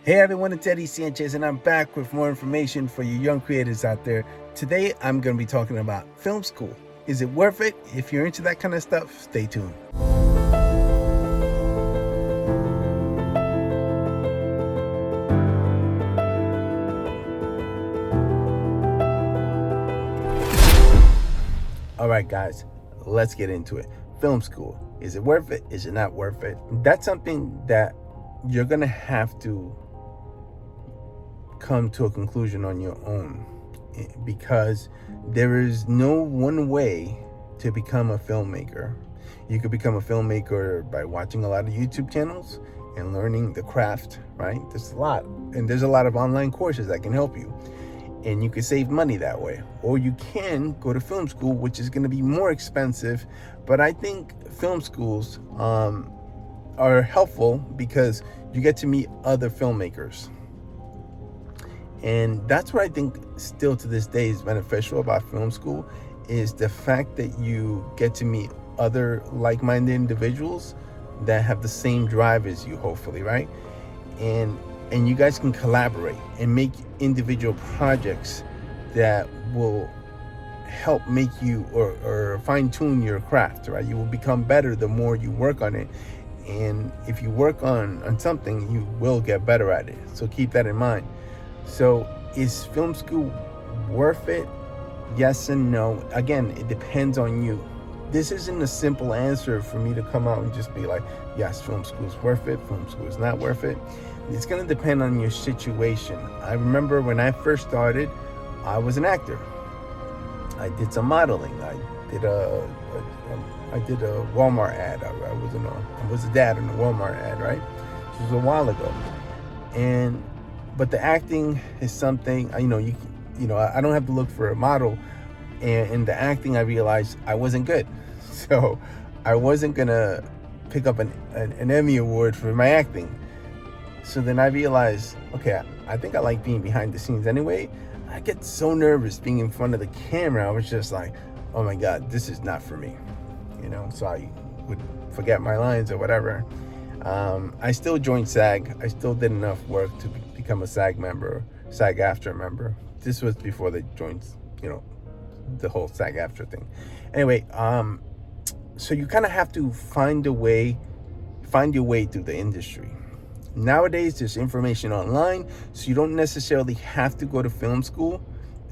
Hey everyone, it's Eddie Sanchez, and I'm back with more information for you young creators out there. Today, I'm going to be talking about film school. Is it worth it? If you're into that kind of stuff, stay tuned. All right, guys, let's get into it. Film school. Is it worth it? Is it not worth it? That's something that you're going to have to come to a conclusion on your own, because there is no one way to become a filmmaker. You could become a filmmaker by watching a lot of YouTube channels and learning the craft, right? There's a lot of online courses that can help you, and you can save money that way. Or you can go to film school, which is going to be more expensive, but I think film schools are helpful because you get to meet other filmmakers. And that's what I think still to this day is beneficial about film school, is the fact that you get to meet other like-minded individuals that have the same drive as you, hopefully, right? And you guys can collaborate and make individual projects that will help make you or fine-tune your craft, right? You will become better the more you work on it. And if you work on something, you will get better at it. So keep that in mind. So is film school worth it? Yes and no. Again, it depends on you. This isn't a simple answer for me to come out and just be like, yes, film school is worth it, film school is not worth it. It's going to depend on your situation. I remember when I first started, I was an actor. I did some modeling. I did a Walmart ad. I was a dad in a Walmart ad, right? This was a while ago. But the acting is something, I don't have to look for a model. And in the acting, I realized I wasn't good. So I wasn't going to pick up an Emmy Award for my acting. So then I realized, okay, I think I like being behind the scenes anyway. I get so nervous being in front of the camera. I was just like, oh my God, this is not for me. So I would forget my lines or whatever. I still joined SAG. I still did enough work to become a SAG-AFTRA member. This was before they joined, the whole SAG-AFTRA thing. Anyway, so you kind of have to find your way through the industry. Nowadays, there's information online, so you don't necessarily have to go to film school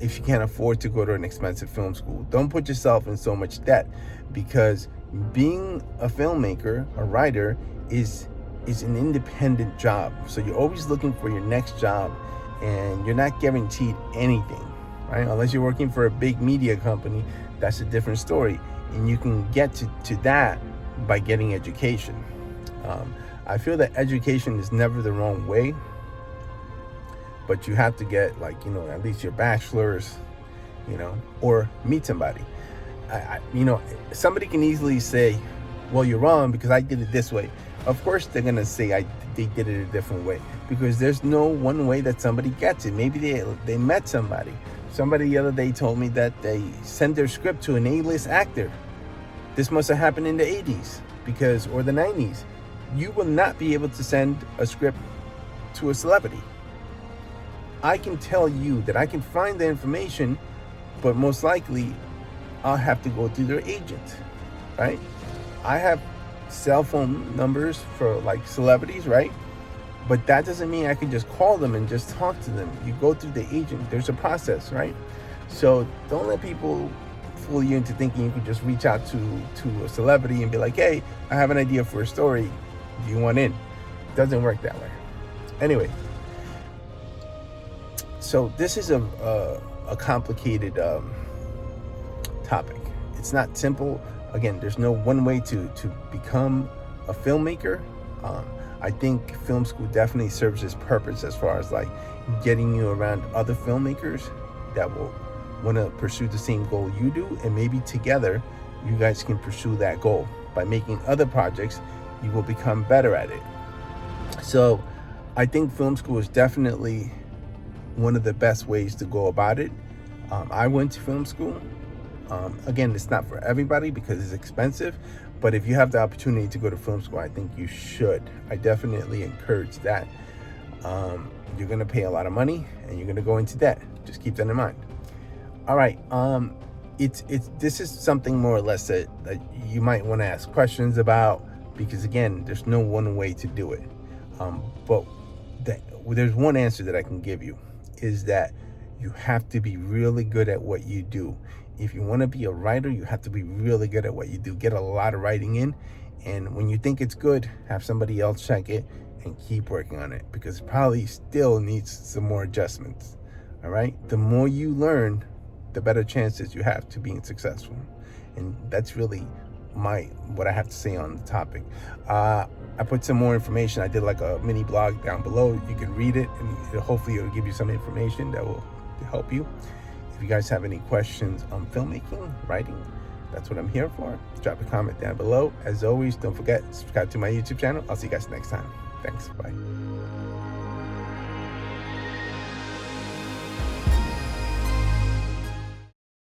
if you can't afford to go to an expensive film school. Don't put yourself in so much debt, because being a filmmaker, a writer, is an independent job. So you're always looking for your next job, and you're not guaranteed anything, right? Unless you're working for a big media company, that's a different story. And you can get to that by getting education. I feel that education is never the wrong way, but you have to get at least your bachelor's, or meet somebody. Somebody can easily say, well, you're wrong because I did it this way. Of course, they're going to say they did it a different way, because there's no one way that somebody gets it. Maybe they met somebody. Somebody the other day told me that they sent their script to an A-list actor. This must have happened in the 80s or the 90s. You will not be able to send a script to a celebrity. I can tell you that I can find the information, but most likely I'll have to go through their agent, right? I have cell phone numbers for celebrities, right? But that doesn't mean I can just call them and just talk to them. You go through the agent. There's a process, right? So don't let people fool you into thinking you can just reach out to a celebrity and be like, hey, I have an idea for a story. Do you want in? It doesn't work that way. Anyway, so this is a complicated topic. It's not simple. Again, there's no one way to become a filmmaker. I think film school definitely serves its purpose as far as getting you around other filmmakers that will want to pursue the same goal you do, and maybe together you guys can pursue that goal. By making other projects, you will become better at it. So I think film school is definitely one of the best ways to go about it. I went to film school. Again, it's not for everybody because it's expensive, but if you have the opportunity to go to film school, I think you should. I definitely encourage that. you're going to pay a lot of money and you're going to go into debt. Just keep that in mind. All right. It's this is something more or less that you might want to ask questions about, because again, there's no one way to do it. But there's one answer that I can give you, is that you have to be really good at what you do. If you want to be a writer, you have to be really good at what you do. Get a lot of writing in, and when you think it's good, have somebody else check it and keep working on it, because it probably still needs some more adjustments. All right. The more you learn, the better chances you have to being successful. And that's really what I have to say on the topic. I put some more information. I did like a mini blog down below. You can read it, and hopefully it'll give you some information that will help you. If you guys have any questions on filmmaking, writing, that's what I'm here for. Drop a comment down below. As always, don't forget, subscribe to my YouTube channel. I'll see you guys next time. Thanks. Bye.